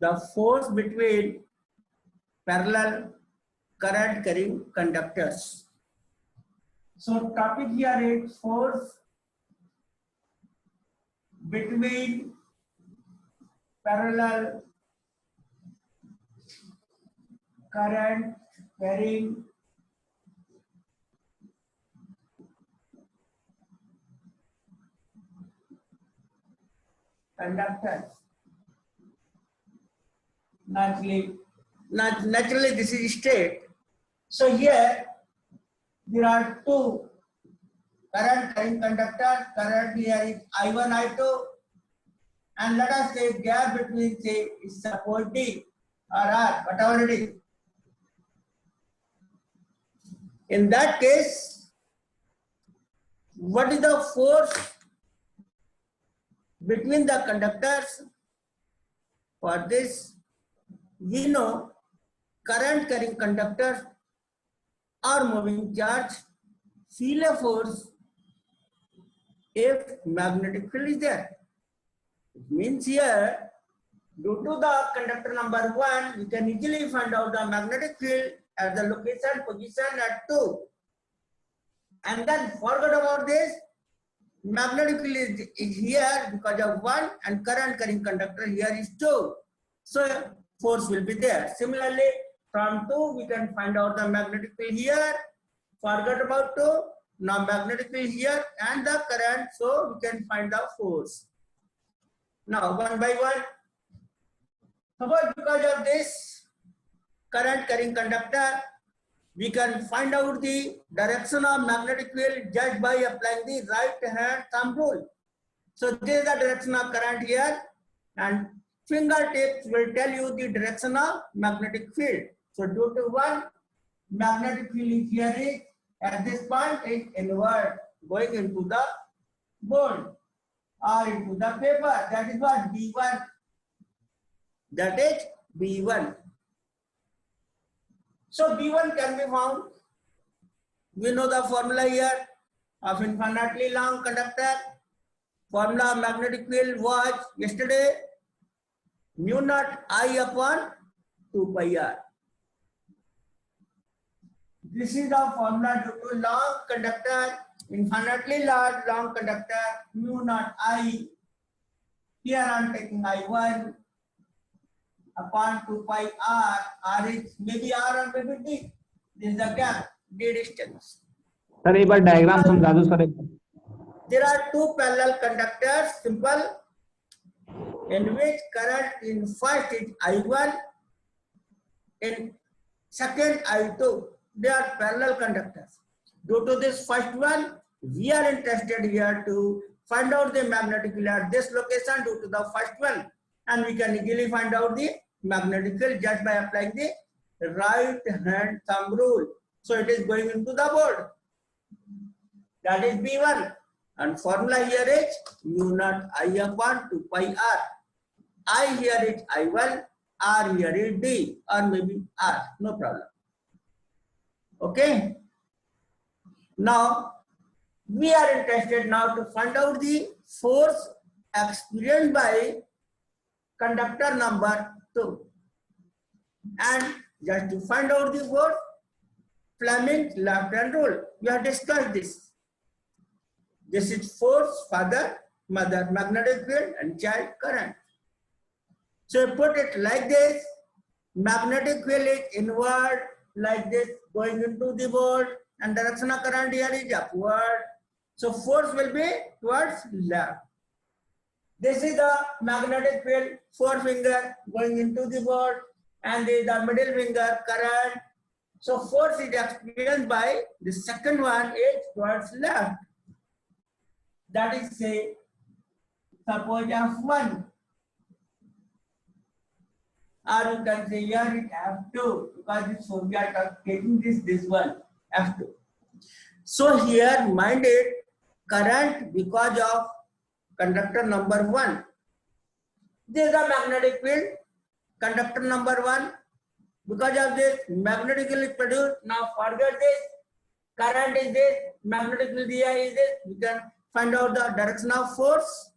the force between parallel current carrying conductors. So topic here is force between parallel current carrying conductors. Naturally this is straight. So here there are two current carrying conductors. Current here is I1, I2, and let us say gap between say is suppose D or R, whatever it is. In that case, what is the force between the conductors? For this, we know current carrying conductors are moving charge, feel a force if magnetic field is there. It means here, due to the conductor number 1, we can easily find out the magnetic field at the location, position at 2. And then forget about this, magnetic field is here because of 1 and current carrying conductor here is 2. So force will be there. Similarly, from 2 we can find out the magnetic field here. Forget about 2. Now magnetic field here and the current, so we can find the force. Now one by one. Suppose because of this current carrying conductor, we can find out the direction of magnetic field just by applying the right hand thumb rule. So this is the direction of current here, and fingertips will tell you the direction of magnetic field. So due to 1, magnetic field is here is at this point is inward, going into the board or into the paper. That is what B1. That is B1. So B1 can be found. We know the formula here of infinitely long conductor. Formula of magnetic field was yesterday mu naught I upon 2 pi r. This is the formula due to long conductor, infinitely large long conductor, mu naught I. Here I am taking I1 upon 2 pi r. R is maybe r or maybe d. This is the gap, d distance. Sir, एक बार diagram समझा दो sir. There are two parallel conductors, simple, in which current in first is I1, in second I2. They are parallel conductors. Due to this first one, we are interested here to find out the magnetic field at this location due to the first one, and we can easily find out the magnetic field just by applying the right hand thumb rule. So it is going into the board. That is B1. And formula here is mu naught I upon 2 pi r. I here is I1, r here is d, or maybe r, no problem. Okay. Now we are interested now to find out the force experienced by conductor number 2. And just to find out the force, Fleming's left hand rule. We have discussed this. This is force, father, mother, magnetic field, and child current. So put it like this, magnetic field is inward, like this, going into the board, and direction of current here is upward. So force will be towards left. This is the magnetic field, forefinger going into the board, and this is the middle finger, current. So force is experienced by the second one is towards left. That is say, suppose F1. Or you can say here it F2, because it's so we are taking this one, F2. So here mind it, current because of conductor number 1. This is the magnetic field, conductor number 1. Because of this, magnetic field is produced. Now forget this, current is this, magnetic field here is this. We can find out the direction of force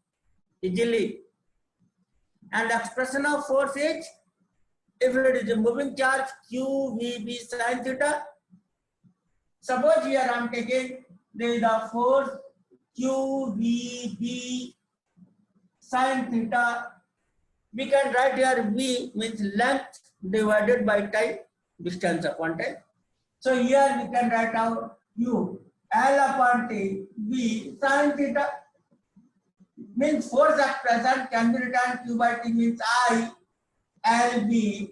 easily. And expression of force is, if it is a moving charge, Q V B sin theta. Suppose here I am taking the force Q V B sin theta. We can write here V means length divided by time, distance upon time. So here we can write out U L upon T V sin theta. Means force at present can be written Q by T means I L B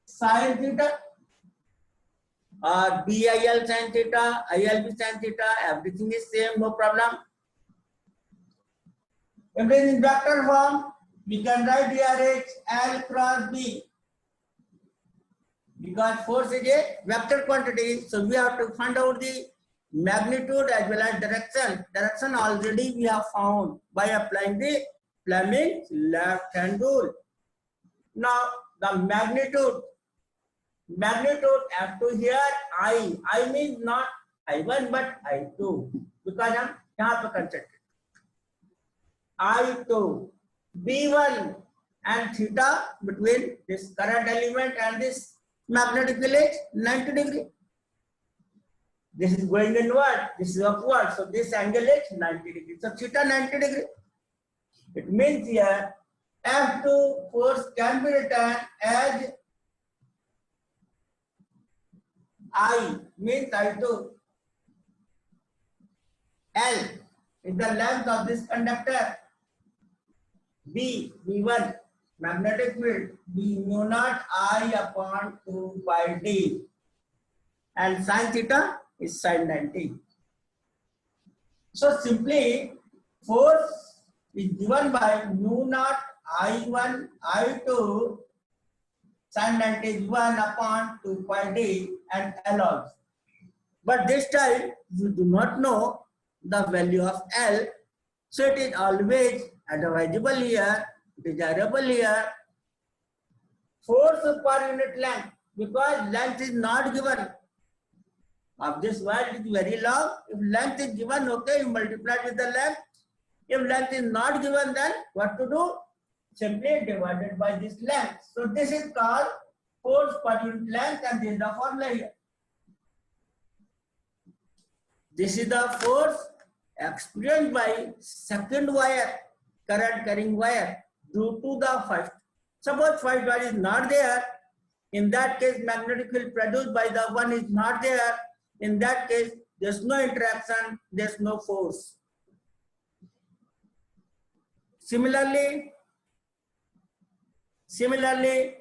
sin theta, or BIL sin theta, ILB sin theta, everything is same, no problem. If it is in vector form, we can write here as L cross B. Because force is a vector quantity, so we have to find out the magnitude as well as direction. Direction already we have found by applying the Fleming's left hand rule. Now the magnitude F2 here, I means not I1 but I2, because I am यहाँ पे concentrate. I2, B1 and theta between this current element and this magnetic field is 90 degree. This is going inward, this is upward, so this angle is 90 degree. So theta 90 degree. It means here F2 force can be written as I means I2. L is the length of this conductor. B1 magnetic field, B mu naught I upon 2 pi d, and sin theta is sin 90. So simply force is given by mu naught I1 I2 sin 90 is 1 upon 2 pi d and L also. But this time you do not know the value of L, so it is always advisable here, desirable here, force per unit length, because length is not given. Of this word is very long. If length is given, okay, you multiply with the length. If length is not given, then what to do? Simply divided by this length. So this is called force per unit length, and this is the formula here. This is the force experienced by second wire, current carrying wire, due to the first. Suppose first wire is not there. In that case, magnetic field produced by the one is not there. In that case, there's no interaction, there's no force. Similarly,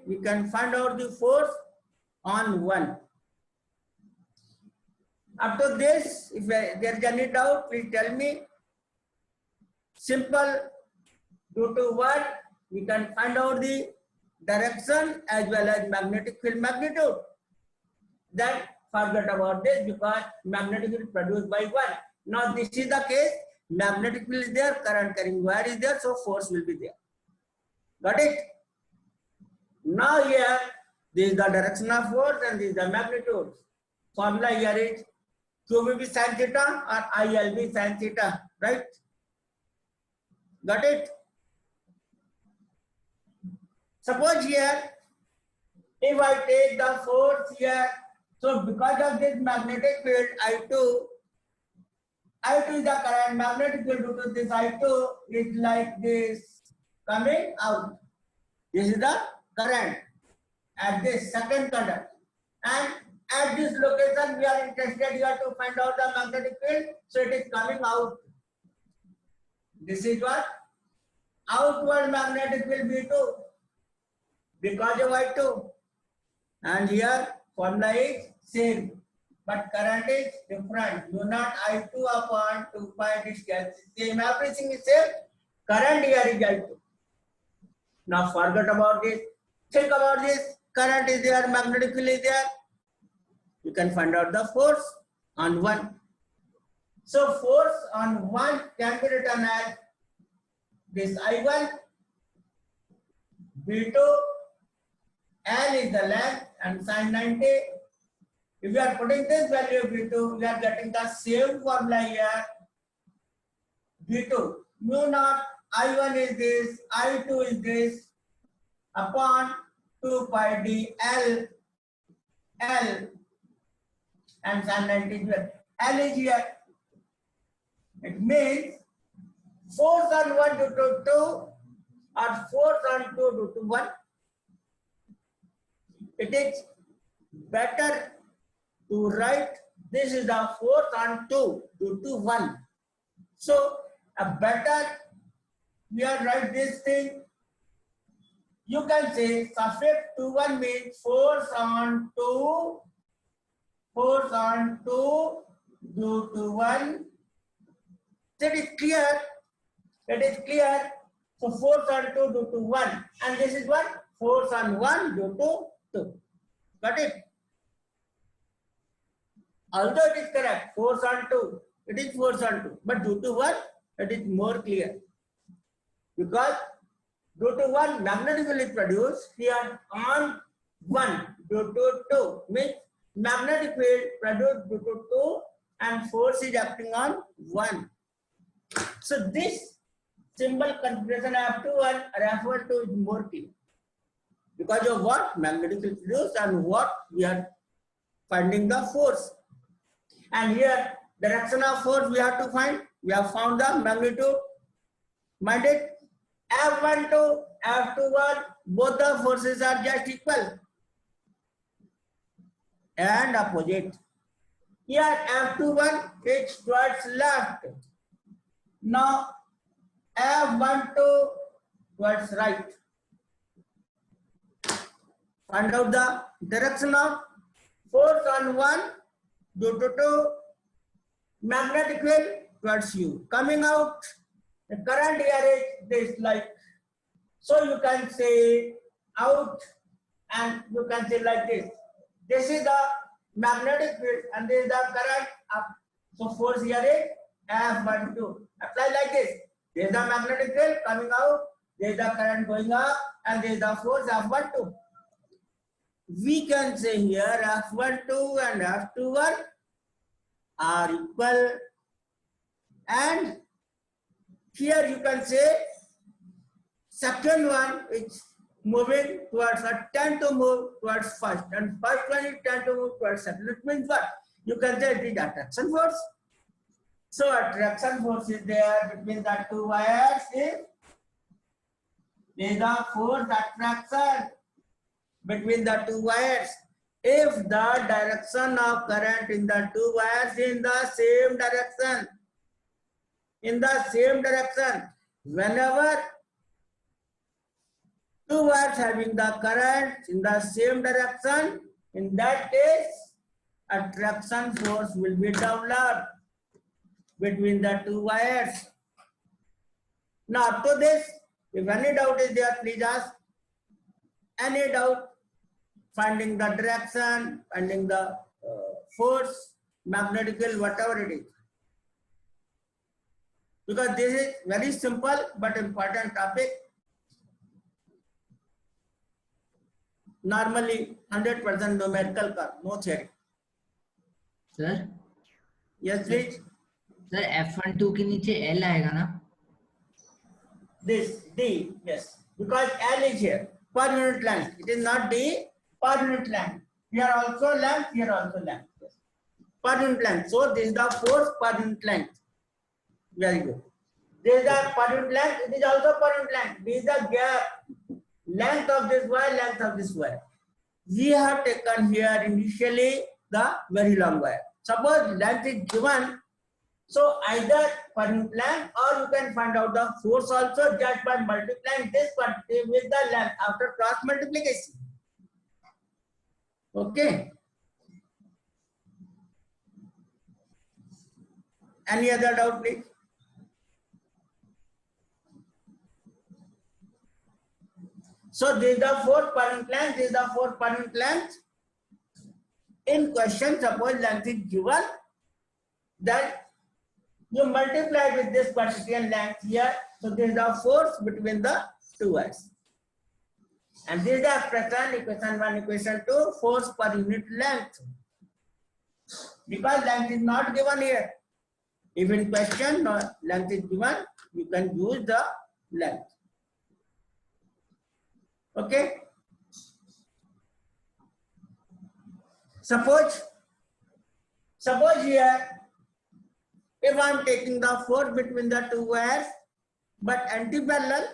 we can find out the force on one. Up to this, if there is any doubt, please tell me. Simple, due to what we can find out the direction as well as magnetic field magnitude. Then forget about this, because magnetic field produced by one. Now this is the case, magnetic field is there, current carrying wire is there, so force will be there. Got it? Now here, this is the direction of force and this is the magnitude. Formula here is QVB sin theta or ILB sin theta, right? Got it? Suppose here, if I take the force here, so because of this magnetic field I2 is the current, magnetic field due to this I2 is like this coming out. This is the current at this second conductor, and at this location we are interested here to find out the magnetic field, so it is coming out. This is what? Outward magnetic field V2 because of I2, and here formula is same, but current is different. Do not I2 upon 2 pi distance. Same, everything is same. Current here is I2. Now forget about this. Think about this. Current is there, magnetic field is there. You can find out the force on one. So force on one can be written as this I1, V2, L is the length, and sin 90. If we are putting this value of V2, we are getting the same formula here. V2, mu naught, I1 is this, I2 is this, upon 2 pi d L and sin 90 is here. L is here. It means force on 1 due to 2 or force on 2 due to 1. It is better to write this is the force on 2 due to 1. So a better we are write this thing. You can say suffix to 1 means force on 2 due to 1. That is clear. That is clear. So force on 2 due to 1. And this is what? Force on 1 due to 2. Got it? Although it is correct, force on 2, it is force on 2. But due to 1, it is more clear. Because due to 1, magnetic field is produced here on 1 due to 2. Means magnetic field produced due to 2 and force is acting on 1. So this symbol configuration after 1 referred to is more clear. Because of what? Magnetic field produced and what? We are finding the force. And here, direction of force we have to find. We have found the magnitude. Mind it? F12, F21, both the forces are just equal and opposite. Here, F21 is towards left. Now, F12 towards right. Find out the direction of force on 1 due to 2, magnetic field towards you. Coming out, the current here is this like, so you can say out and you can say like this. This is the magnetic field and this is the current up. So force here is F12. Apply like this. This is the magnetic field coming out, this is the current going up and this is the force F12. We can say here F12 and F21 are equal, and here you can say second one is moving towards a tend to move towards first, and first one is tend to move towards second. It means what? You can say it is attraction force. So attraction force is there between the two wires is the force attraction between the two wires. If the direction of current in the two wires in the same direction, whenever two wires having the current in the same direction, in that case, attraction force will be developed between the two wires. Now, up to this, if any doubt is there, please ask. Any doubt? Finding the direction, finding the force, magnetic field, whatever it is. Because this is very simple but important topic. Normally 100% numerical curve, no theory. Sir Yes, please. Sir F12 के नीचे L आएगा ना? This D, yes, because L is here per unit length. It is not D, per unit length. Here also length, here also length. Yes. Per unit length. So this is the force per unit length. Very good. This is the per unit length. It is also per unit length. This is the gap, length of this wire, length of this wire. We have taken here initially the very long wire. Suppose length is given, so either per unit length or you can find out the force also just by multiplying this quantity with the length after cross multiplication. Okay. Any other doubt, please? So this is the force per unit length, this is the force per unit length. In question, suppose length is given, then you multiply with this quantity and length here. So this is the force between the two wires. And this is the expression, equation 1, equation 2, force per unit length. Because length is not given here. If in question length is given, you can use the length. Okay. Suppose here, if I am taking the force between the two wires, but anti-parallel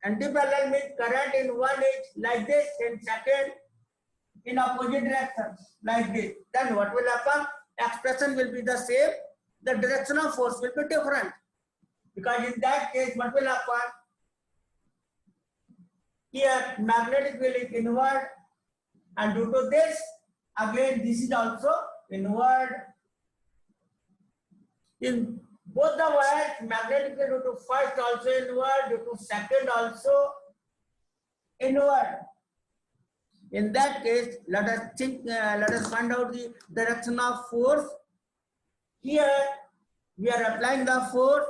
means current in one is like this, in second in opposite direction like this. Then what will happen? Expression will be the same. The direction of force will be different. Because in that case, what will happen? Here, magnetic field is inward, and due to this, again, this is also inward. In both the wires, magnetic field due to first also inward, due to second also inward. In that case, let us find out the direction of force. Here, we are applying the force.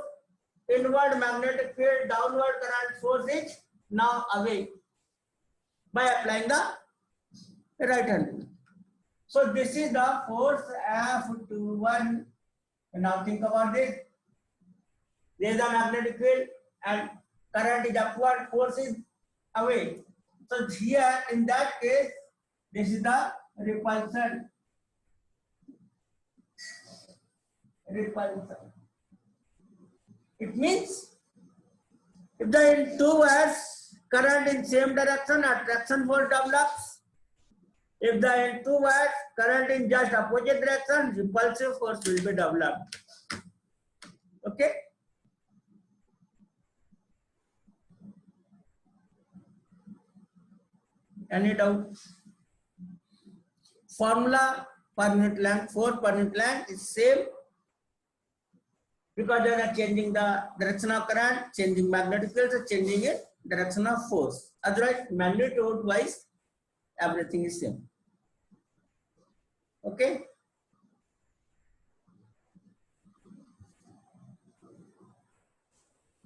Inward magnetic field, downward current force is now away by applying the right hand rule. So this is the force F21. And now think about this. There is a magnetic field and current is upward, force is away. So here in that case, this is the repulsion. Repulsion. It means if the two wires current in same direction, attraction force develops. If the two wires current in just opposite direction, repulsive force will be developed. Okay. Any doubt? Formula per unit length, force per unit length is same because they are changing the direction of current, changing magnetic field, so changing it direction of force. Otherwise, magnitude wise, everything is same. Okay.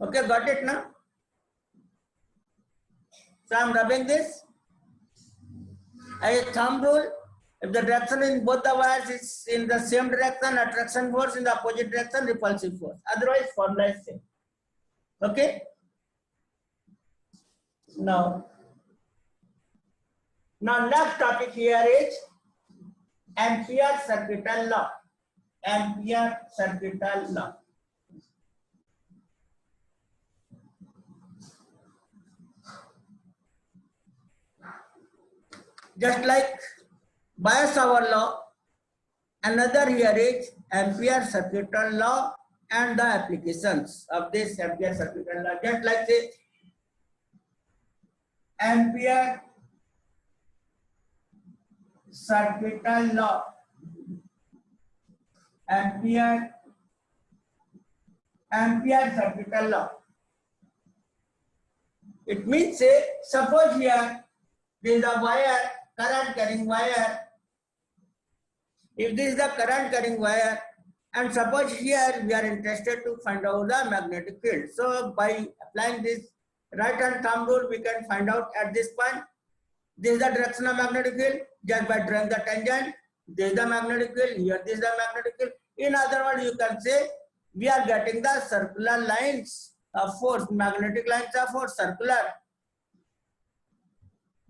Okay, got it now? So I am rubbing this. A thumb rule, if the direction in both the wires is in the same direction, attraction force in the opposite direction, repulsive force. Otherwise, formula is same. Okay. Now next topic here is Ampere circuital law. Ampere circuital law. Just like Biot-Savart law, another here is Ampere circuital law and the applications of this Ampere circuital law. Just like the Ampere circuital law. Ampere circuital law. It means, suppose here there is a wire, current carrying wire. If this is the current carrying wire, and suppose here we are interested to find out the magnetic field. So by applying this right hand thumb rule, we can find out at this point. This is the direction of magnetic field. Just by drawing the tangent, this is the magnetic field. Here, this is the magnetic field. In other words, you can say we are getting the circular lines of force, magnetic lines of force, circular.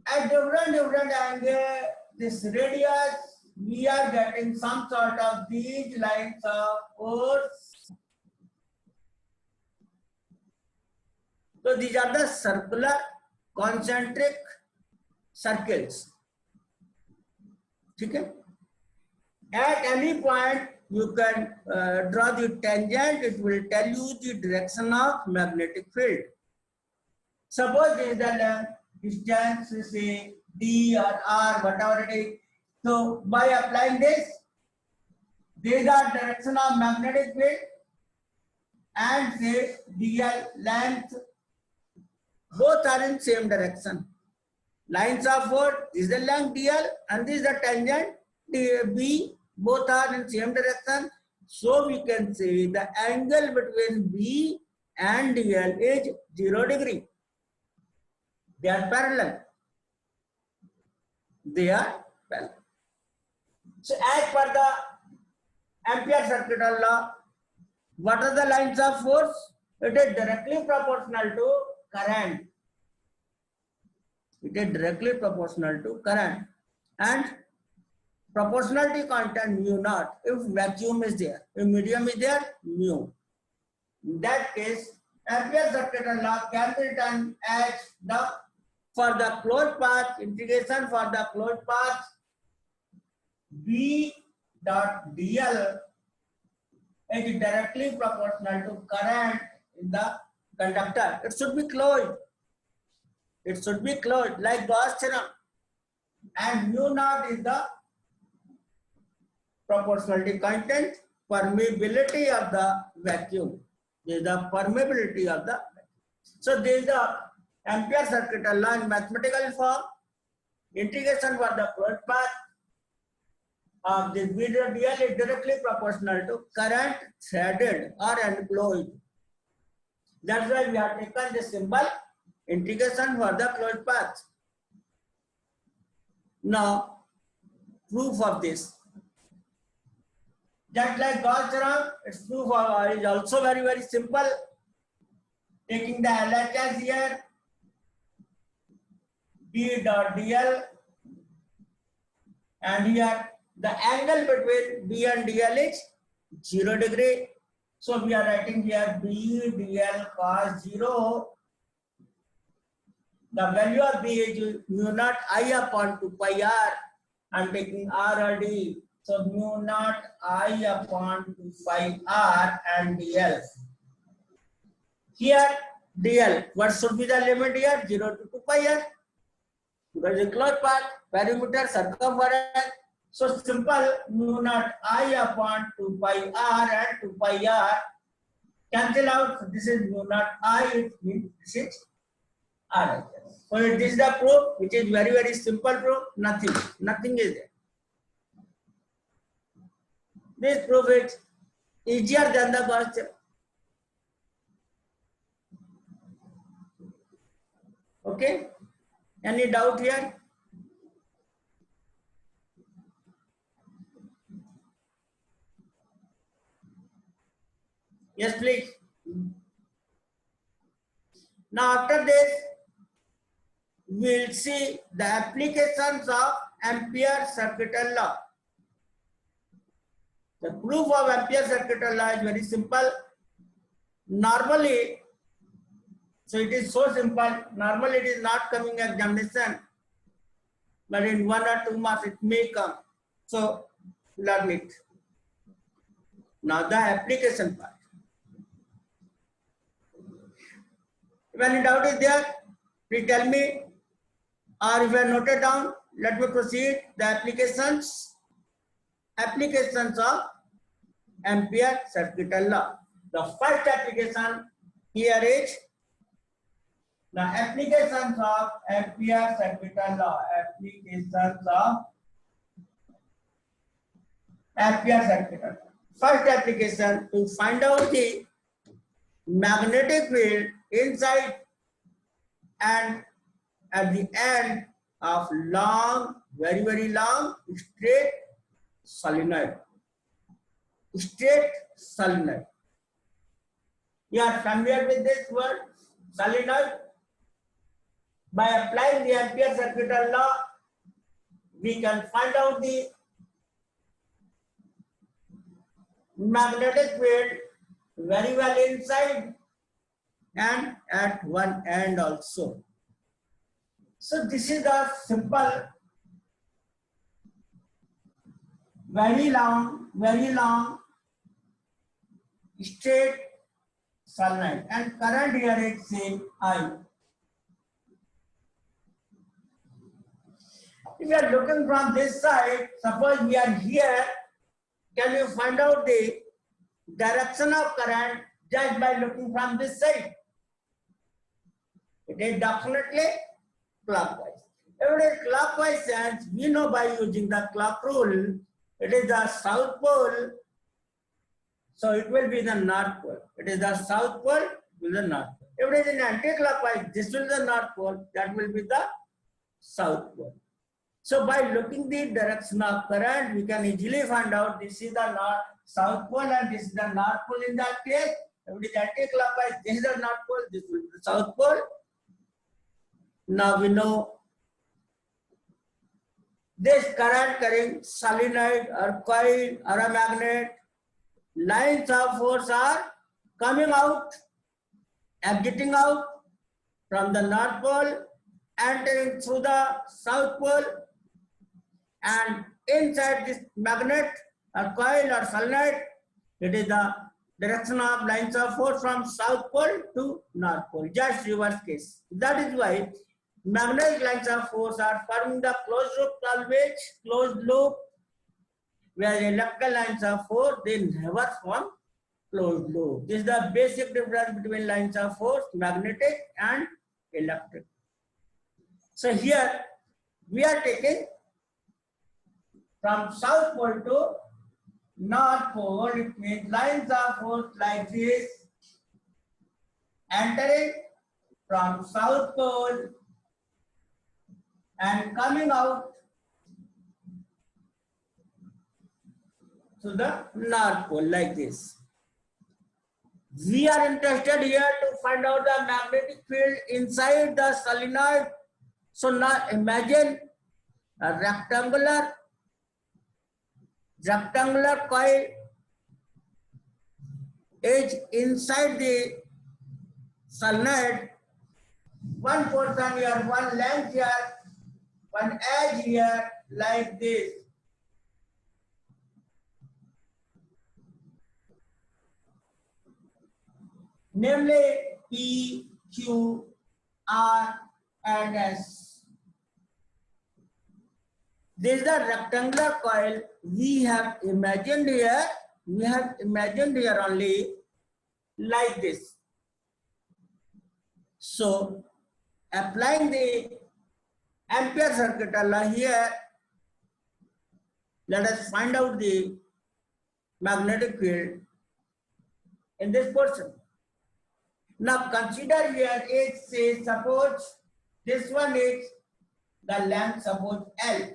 At different angle, this radius, we are getting some sort of these lines of force. So these are the circular concentric circles. Okay? At any point, you can draw the tangent. It will tell you the direction of magnetic field. Suppose this is the length, distance, say D or R, whatever it is. So by applying this, these are direction of magnetic field and say DL length, both are in same direction. Lines of force, this is the length DL and this is the tangent B, both are in same direction. So we can say the angle between B and DL is 0 degree. They are parallel. They are parallel. So as per the Ampere circuital law, what are the lines of force? It is directly proportional to current. It is directly proportional to current, and proportionality constant mu naught if vacuum is there, if medium is there, mu. In that case, Ampere's circuital law can be written as the for the closed path integration for the closed path B dot dl is directly proportional to current in the conductor. It should be closed. It should be closed like Gauss theorem. And mu naught is the proportionality constant, permeability of the vacuum. This is the permeability of the vacuum. So this is the Ampere circuital law in mathematical form. Integration for the closed path of this B dot dl is directly proportional to current threaded or enclosed. That's why we have taken the symbol integration for the closed path. Now, proof of this. Just like Gauss theorem, its proof is also very simple. Taking the LHS here, B dot dl, and here the angle between B and dl is 0 degree. So we are writing here B dl cos 0. The value of B is mu naught I upon 2 pi r. I am taking r or d. So mu naught I upon 2 pi r and dl. Here dl, what should be the limit here? 0 to 2 pi r. Because the closed path, perimeter, circumference. So simple, mu naught I upon 2 pi r and 2 pi r cancel out. This is mu naught I, it means this is r. So this is the proof, which is very simple proof. Nothing is there. This proof is easier than the Gauss theorem. Okay? Any doubt here? Yes, please. Now after this, we will see the applications of Ampere circuital law. The proof of Ampere circuital law is very simple. Normally, so it is so simple. Normally it is not coming examination, but in 1 or 2 marks it may come. So learn it. Now the application part. If any doubt is there, please tell me, or if you have noted down, let me proceed. The applications of Ampere circuital law. The first application here is the applications of Ampere circuital law. Applications of Ampere circuital law. First application, to find out the magnetic field inside and at the end of long, very long straight solenoid. Straight solenoid. You are familiar with this word, solenoid? By applying the Ampere circuital law, we can find out the magnetic field very well inside and at one end also. So this is a simple, very long, straight solenoid, and current here is same I. If you are looking from this side, suppose we are here, can you find out the direction of current just by looking from this side? It is definitely clockwise. If it is clockwise sense, we know by using the clock rule, it is the south pole, so it will be the north pole. It is the south pole with the north pole. If it is in anti-clockwise, this will be the north pole, that will be the south pole. So by looking the direction of current, we can easily find out this is the south pole and this is the north pole in that case. If it is anti-clockwise, this is the north pole, this will be the south pole. Now we know this current carrying solenoid or coil or a magnet, lines of force are coming out, exiting out from the North Pole, entering through the South Pole, and inside this magnet or coil or solenoid, it is the direction of lines of force from South Pole to North Pole, just reverse case. That is why magnetic lines of force are forming the closed loop, always closed loop, where electrical lines of force, they never form closed loop. This is the basic difference between lines of force, magnetic and electric. So here we are taking from South Pole to North Pole. It means lines of force like this, entering from South Pole and coming out to the North Pole like this. We are interested here to find out the magnetic field inside the solenoid. So now imagine a rectangular coil is inside the solenoid. One portion here, one length here, one edge here, like this. Namely P, Q, R, and S. This is the rectangular coil we have imagined here. We have imagined here only like this. So, applying the Ampere circuit law here, let us find out the magnetic field in this portion. Now consider here it says, suppose this one is the length, suppose L.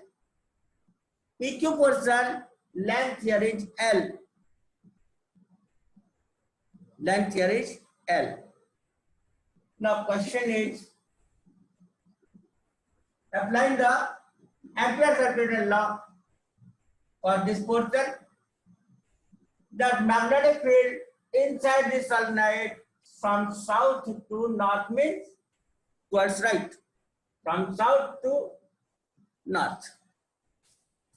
PQ portion, length here is L. Length here is L. Now question is, applying the Ampere circuit law for this portion, that magnetic field inside the solenoid from south to north means towards right, from south to north.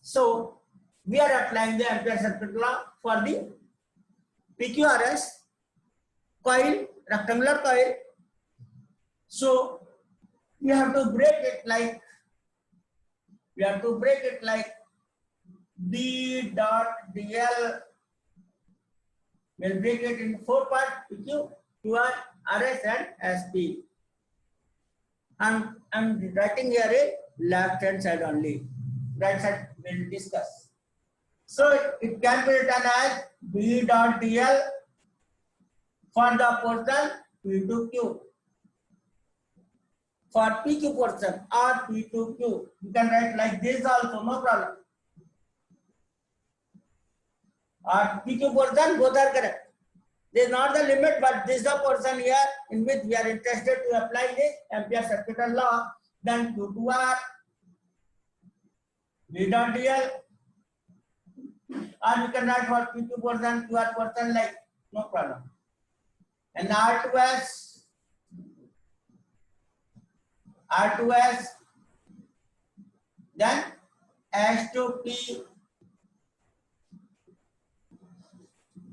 So we are applying the Ampere circuit law for the PQRS coil, rectangular coil. So we have to break it like, B dot dl. We'll break it in 4 parts: PQ, QR, RS, and SP. I'm writing here a left hand side only. Right side we'll discuss. So it can be written as B dot dl for the portion P to Q. For PQ portion or P to Q, you can write like this also, no problem. Or PQ portion, both are correct. This is not the limit, but this is the portion here in which we are interested to apply this Ampere circuit law. Then Q to R, B dot dl, or you can write for PQ portion, QR portion, like, no problem. And R to S, then S to P.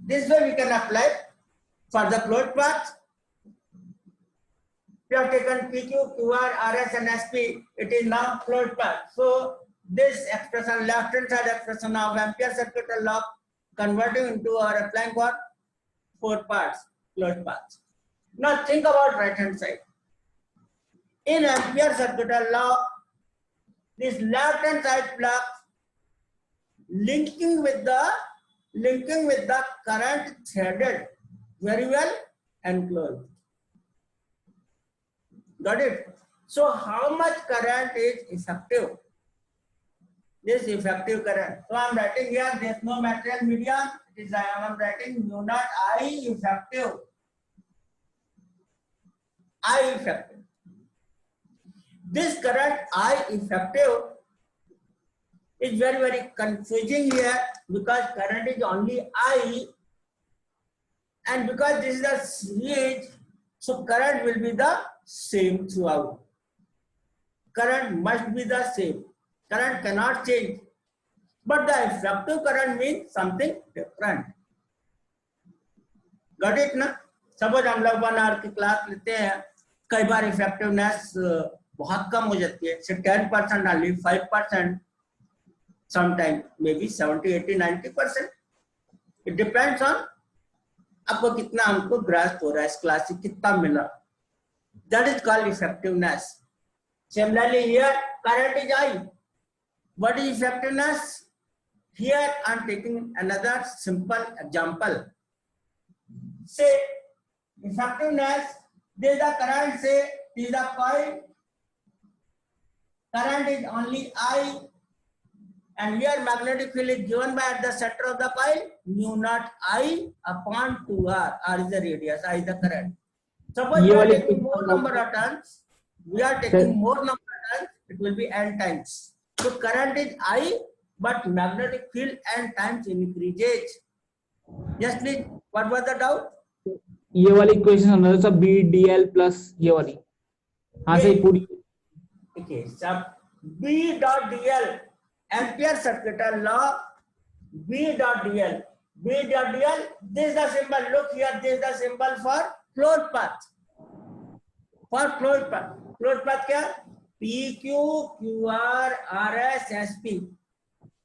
This way we can apply for the closed path. We have taken PQ, QR, RS, and SP. It is now closed path. So this expression, left hand side expression of Ampere circuit law, converting into or applying for 4 parts, closed paths. Now think about right hand side. In Ampere circuit law, this left hand side flux linking with the current threaded very well and closed. Got it? So how much current is effective? This effective current. So I am writing here, there is no material medium. It is, I am writing mu naught I effective. I effective. This current I effective is very confusing here, because current is only I, and because this is a series, so current will be the same throughout. Current must be the same. Current cannot change. But the effective current means something different. Got it ना? Suppose हम लोग 1 hour की class लेते हैं, कई बार effectiveness बहुत कम हो जाती है, सिर्फ 10% only, 5%, sometimes maybe 70, 80, 90%. It depends on आपको कितना हमको ग्रास्प हो रहा है इस क्लास से, कितना मिला. That is called effectiveness. Similarly here, current is I. What is effectiveness? Here I am taking another simple example. Say effectiveness, this is the current, say this is the coil. Current is only I, and here magnetic field is given by at the center of the coil, mu naught I upon 2R. R is the radius, I is the current. Suppose we are taking more number of turns, it will be N times. So current is I, but magnetic field N times increases. Yes, please. What was the doubt? ये वाली equation समझ लो सब BDL plus ये वाली, हाँ सही पूरी. Okay, सब B dot DL, Ampere circuital law, B dot DL. B dot DL, this is the symbol. Look here, this is the symbol for closed path. For closed path. Closed path क्या? PQ, QR, RS, SP.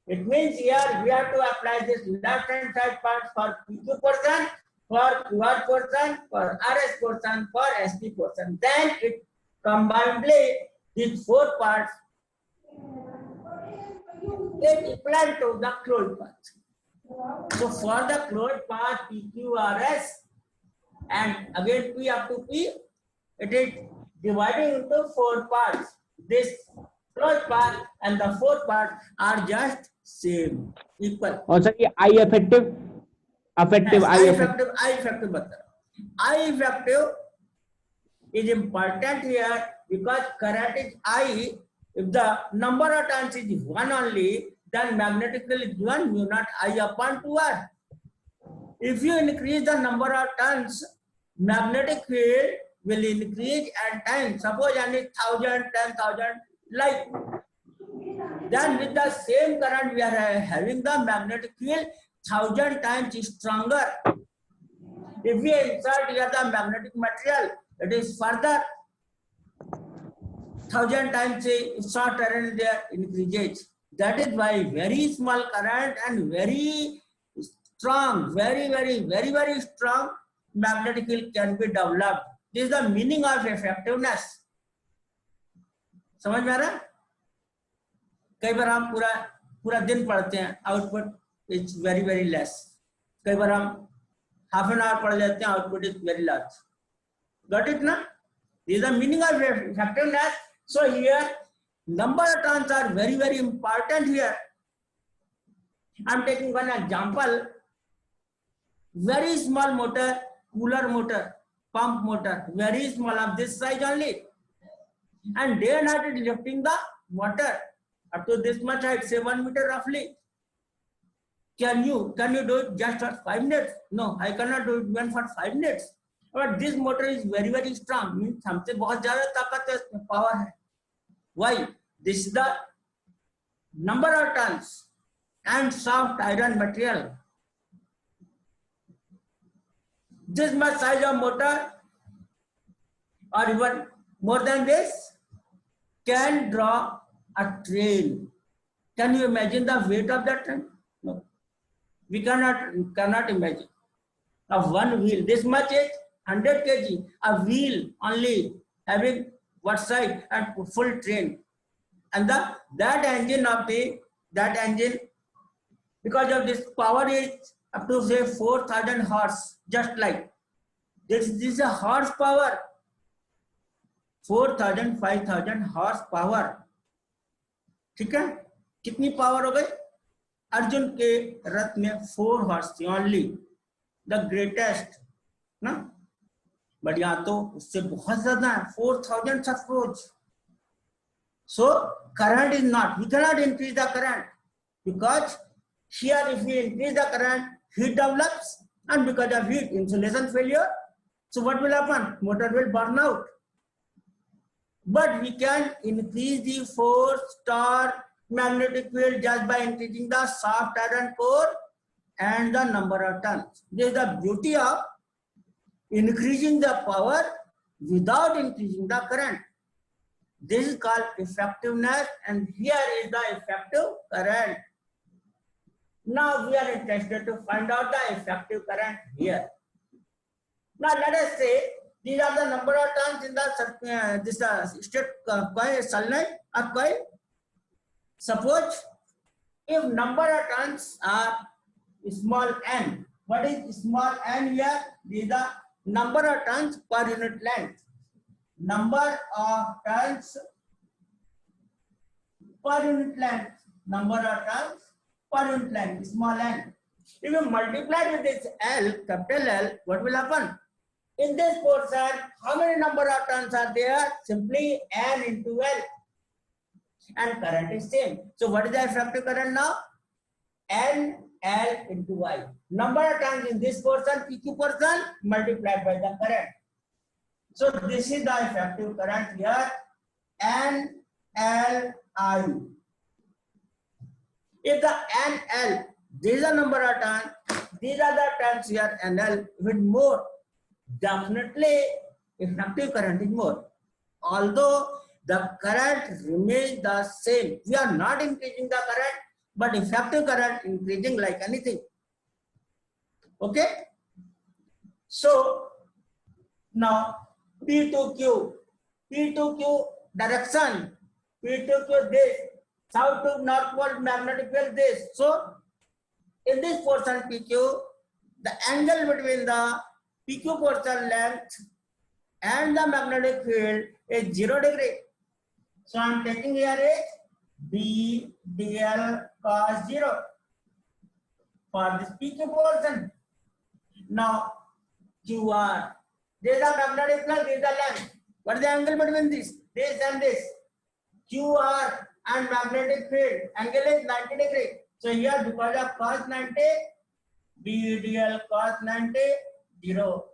It means here we have to apply this left hand side part for PQ portion, for QR portion, for RS portion, for SP portion. Then it combinedly, these 4 parts is equivalent to the closed path. So for the closed path PQ, RS, and again P up to P, it is dividing into 4 parts. This closed part and the 4th part are just same, equal. और sir ये I effective बता. I effective is important here because current is I. If the number of turns is 1 only, then magnetic field is given mu naught I upon 2R. If you increase the number of turns, magnetic field will increase and times. Suppose I need 1,000, 10,000, like. Then with the same current we are having the magnetic field 1,000 times stronger. If we insert here the magnetic material, it is further 1,000 times short current there increases. That is why very small current and very strong, very strong magnetic field can be developed. This is the meaning of effectiveness. समझ में आ रहा है? कई बार हम पूरा दिन पढ़ते हैं, आउटपुट इज वेरी लेस. कई बार हम हाफ एन आवर पढ़ लेते हैं, output is very large. Got it ना? This is the meaning of effectiveness. So here number of turns are very important here. I am taking one example. Very small motor, cooler motor, pump motor, very small, of this size only, and day and night it is lifting the water up to this much height, say 1 meter roughly. Can you do it just for 5 minutes? No, I cannot do it even for 5 minutes. But this motor is very strong, means हमसे बहुत ज्यादा ताकत है, इसमें power है. Why? This is the number of tons and soft iron material. This much size of motor or even more than this can draw a train. Can you imagine the weight of that train? No. We cannot imagine. Of one wheel, this much is 100 kg. A wheel only having what side and full train. And that engine, because of this power is up to say 4,000 horse, just like this is a horsepower, 4,000, 5,000 horsepower. ठीक है? कितनी power हो गई? अर्जुन के रथ में 4 horse थी only, the greatest ना. But यहाँ तो उससे बहुत ज्यादा है, 4,000 suppose. So current is not, we cannot increase the current. because here if we increase the current, heat develops, and because of heat, insulation failure. So what will happen? Motor will burn out. But we can increase the force, torque, magnetic field just by increasing the soft iron core and the number of turns. This is the beauty of increasing the power without increasing the current. This is called effectiveness, and here is the effective current. Now we are interested to find out the effective current here. Now let us say these are the number of turns in the state coil solenoid or coil. Suppose if number of turns are small n. What is small n here? These are the number of turns per unit length. Number of turns per unit length. Number of turns per unit length, small n. If you multiply with this L, capital L, what will happen? In this portion, how many number of turns are there? Simply n into L. And current is same. So what is the effective current now? N L into I. Number of turns in this portion, PQ portion, multiplied by the current. So this is the effective current here, N L I. If the N L, this is the number of turns, these are the turns here, N L with more, definitely effective current is more. Although the current remains the same, we are not increasing the current, but effective current increasing like anything. Okay. So now P2Q direction, P2Q this, south to north pole magnetic field this. So in this portion PQ, the angle between the PQ portion length and the magnetic field is 0 degree. So I am taking here is B dl cos 0 for this PQ portion. Now QR, this is the magnetic field, this is the length. What is the angle between this and this? QR and magnetic field angle is 90 degree. So here because of cos 90, B dl cos 90, 0.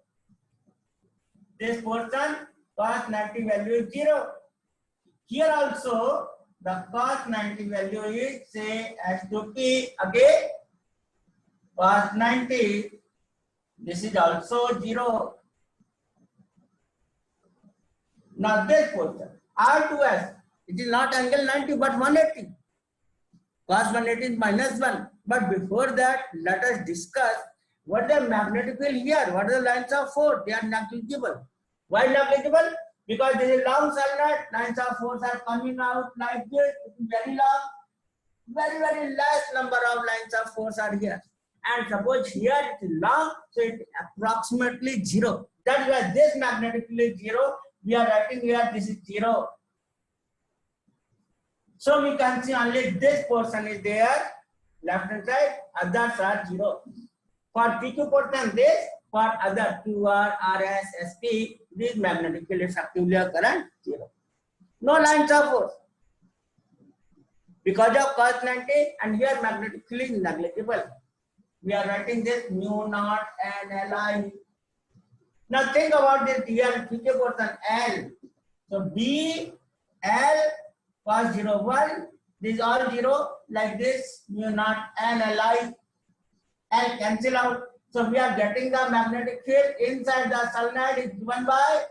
This portion cos 90 value is 0. Here also the cos 90 value is say as to P again cos 90. This is also 0. Now this portion R2S, it is not angle 90 but 180. Cos 180 is minus 1. But before that, let us discuss what the magnetic field here. What are the lines of force? They are negligible. Why negligible? Because this is long solenoid. Lines of force are coming out like this. It is very long. Very less number of lines of force are here. And suppose here it is long, so it is approximately 0. That is why this magnetic field is 0. We are writing here this is 0. So we can see only this portion is there, left hand side, others are 0. For PQ portion this, for other QR, RS, SP, this magnetic field effectively current 0. No lines of force. Because of cos 90 and here magnetic field is negligible. We are writing this mu naught and Li. Now think about this DL PQ portion L. So B, L, cos 0, 1. This is all 0 like this, mu naught and Li. L cancel out. So we are getting the magnetic field inside the solenoid is given by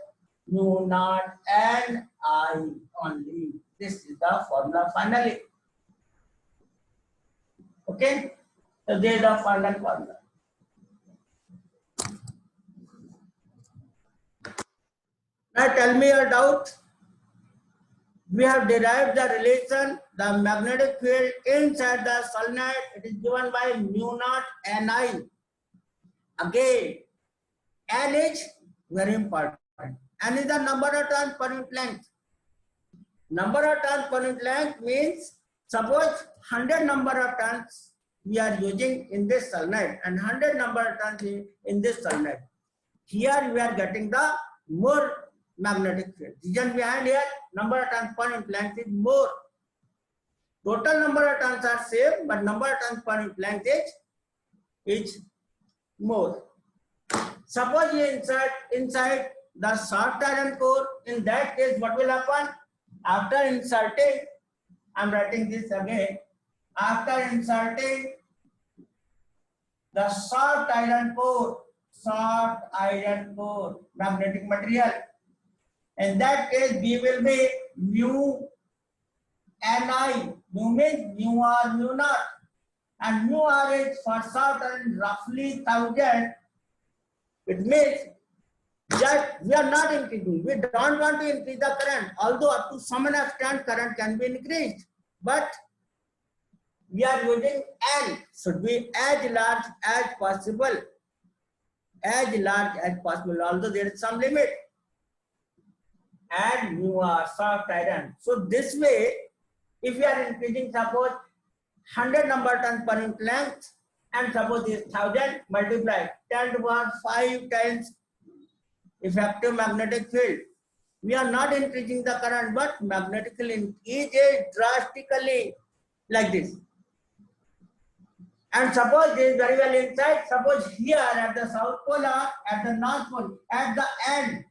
mu naught and I only. This is the formula finally. Okay. So this is the final formula. Now tell me your doubt. We have derived the relation, the magnetic field inside the solenoid, it is given by mu naught Ni. Again, N is very important. N is the number of turns per unit length. Number of turns per unit length means suppose 100 number of turns we are using in this solenoid and 100 number of turns in this solenoid. Here we are getting the more magnetic field. Reason behind here, number of turns per unit length is more. Total number of turns are same, but number of turns per unit length is more. Suppose you inside the soft iron core. In that case, what will happen? After inserting, I'm writing this again. After inserting the soft iron core, magnetic material. In that case, B will be mu Ni. Mu means mu r, mu naught. And mu r is for soft iron roughly 1000. It means that we are not increasing. We don't want to increase the current, although up to some extent current can be increased. But we are using N, should be as large as possible. As large as possible, although there is some limit. And mu r, soft iron. So this way, if we are increasing, suppose 100 number turns per unit length, and suppose this 1000 multiplied 10 to the power 5 times effective magnetic field. We are not increasing the current, but magnetically increase it drastically like this. And suppose this is very well inside. Suppose here at the south pole or at the north pole, at the end.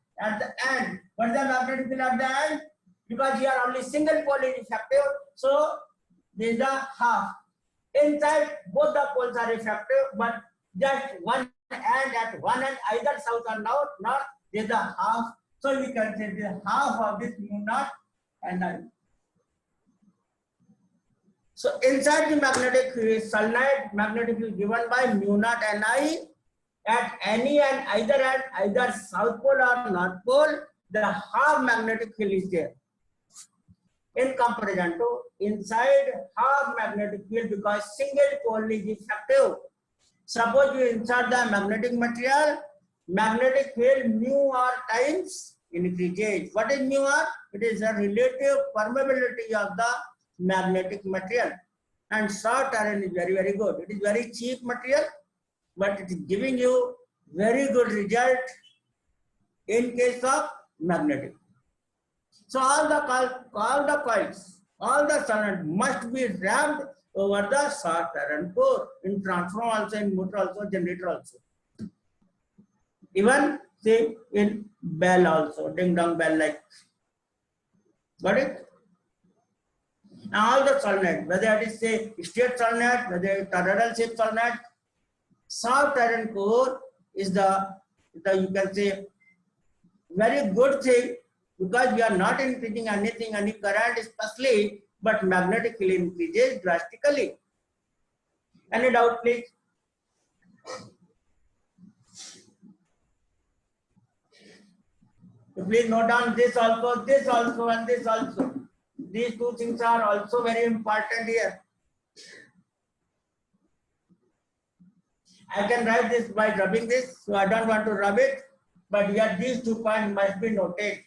What is the magnetic field at the end? Because here only single pole is effective, so this is the half. Inside both the poles are effective, but just one end at one end, either south or north, this is the half. So we can say the half of this mu naught and I. So inside the magnetic solenoid, magnetic field given by mu naught Ni at any and either end, either south pole or north pole, the half magnetic field is there. In comparison to inside half magnetic field, because single pole is effective. Suppose you insert the magnetic material, magnetic field mu r times increases. What is mu r? It is the relative permeability of the magnetic material. And soft iron is very, very good. It is very cheap material, but it is giving you very good result in case of magnetic. So all the coils, all the solenoid must be wrapped over the soft iron core, in transformer also, in motor also, generator also. Even say in bell also, ding dong bell like. Got it? Now all the solenoid, whether it is say straight solenoid, whether it is toroidal shape solenoid, soft iron core is the you can say very good thing, because we are not increasing anything, any current especially, but magnetic field increases drastically. Any doubt, please? So please note down this also, and this also. These two things are also very important here. I can write this by rubbing this, so I don't want to rub it, but here these 2 points must be noted.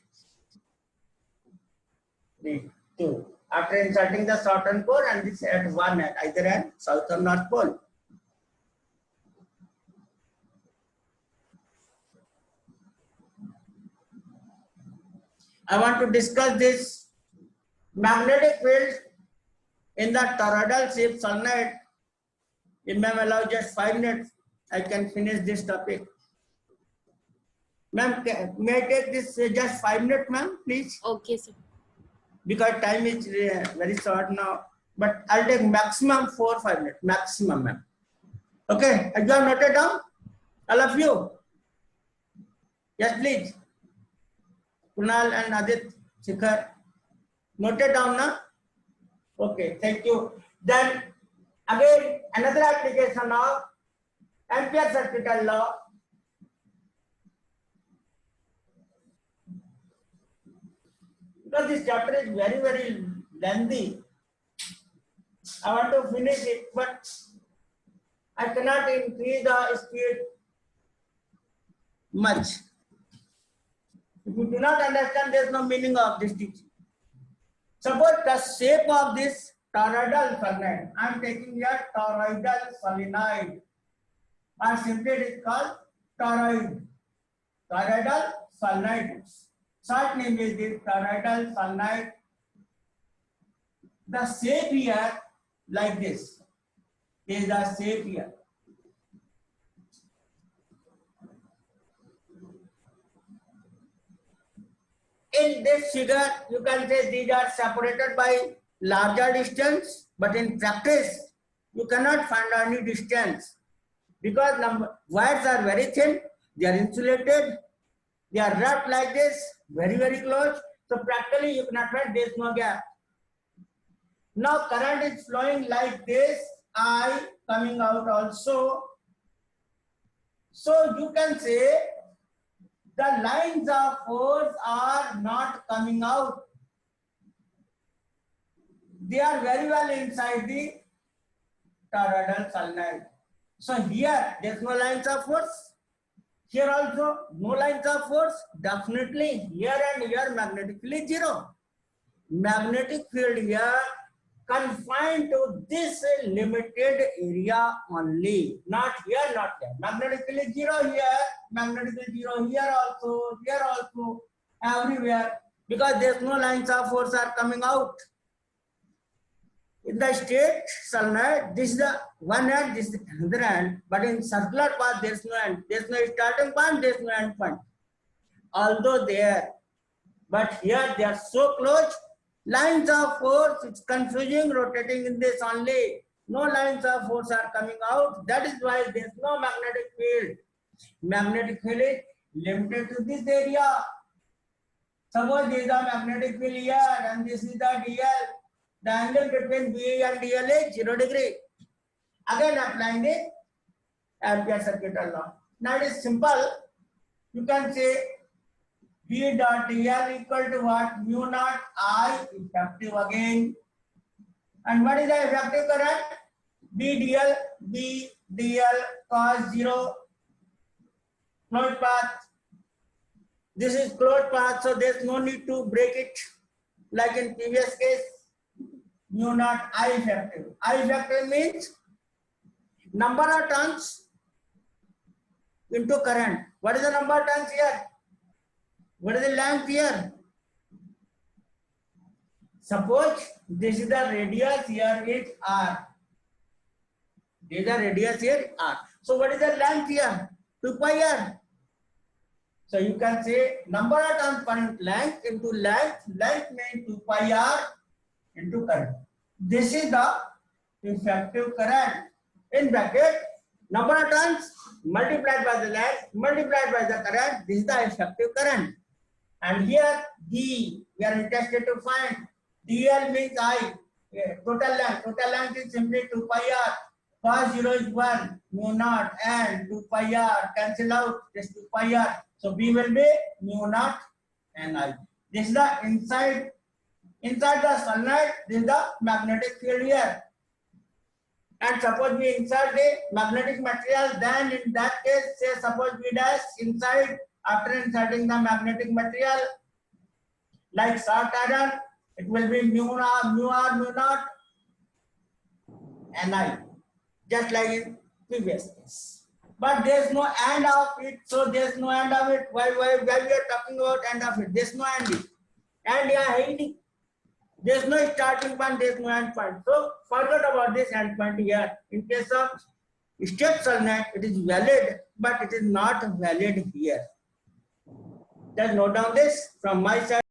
These two. After inserting the southern core, and this at one at either end, south or north pole. I want to discuss this magnetic field in the toroidal shape solenoid. If ma'am allow just 5 minutes, I can finish this topic. Ma'am, may I take this just 5 minutes, ma'am, please? Okay, sir. Because time is very short now, but I'll take maximum 4 or 5 minutes, maximum, ma'am. Okay, you have noted down, all of you? Yes, please. Kunal and Adit, Shikhar, noted down, na? Okay, thank you. Then again, another application of Ampere circuital law. Because this chapter is very, very lengthy, I want to finish it, but I cannot increase the speed much. If you do not understand, there is no meaning of this teaching. Suppose the shape of this toroidal solenoid, I am taking here toroidal solenoid, or simply it is called toroid. Toroidal solenoid. Short name is this toroidal solenoid. the shape here like this. Is the shape here. In this figure, you can say these are separated by larger distance, but in practice, you cannot find any distance because wires are very thin, they are insulated, they are wrapped like this, very, very close. So practically you cannot find, there is no gap. Now current is flowing like this, I coming out also. So you can say the lines of force are not coming out. They are very well inside the toroidal solenoid. So here there is no lines of force. Here also no lines of force. Definitely here and here magnetic field is zero. Magnetic field here confined to this limited area only. Not here, not there. Magnetic field is zero here. Magnetic field zero here also, everywhere. Because there is no lines of force are coming out. In the straight solenoid, this is the one end, this is the other end, but in circular path there is no end. There is no starting point, there is no end point. Although there, but here they are so close, lines of force, it's confusing, rotating in this only. No lines of force are coming out. That is why there is no magnetic field. Magnetic field is limited to this area. Suppose this is the magnetic field here and this is the DL. The angle between B and DL is 0 degree. Again applying the Ampere circuit law. Now it is simple. You can say B dot DL equal to what? Mu naught I effective again. And what is the effective current? B DL cos 0 closed path. This is closed path, so there is no need to break it like in previous case. Mu naught I effective. I effective means number of turns into current. What is the number of turns here? What is the length here? Suppose this is the radius, here is R. This is the radius here, R. So what is the length here? 2 pi R. So you can say number of turns per length into length. Length means 2 pi R into current. This is the effective current. In bracket, number of turns multiplied by the length multiplied by the current. This is the effective current. And here D, we are interested to find. DL means I. Total length. Total length is simply 2 pi R. Cos 0 is 1. Mu naught and 2 pi R. Cancel out. Just 2 pi R. So B will be mu naught and I. This is the inside the solenoid. This is the magnetic field here. And suppose we insert the magnetic material, then in that case, say suppose we dash inside after inserting the magnetic material, like short iron, it will be mu R, mu naught, and I, just like in previous case. But there is no end of it, so there is no end of it. Why we are talking about end of it? There is no end. And yeah, ending. There is no starting point, there is no end point. So forget about this end point here. In case of straight solenoid, it is valid, but it is not valid here. Just note down this from my side.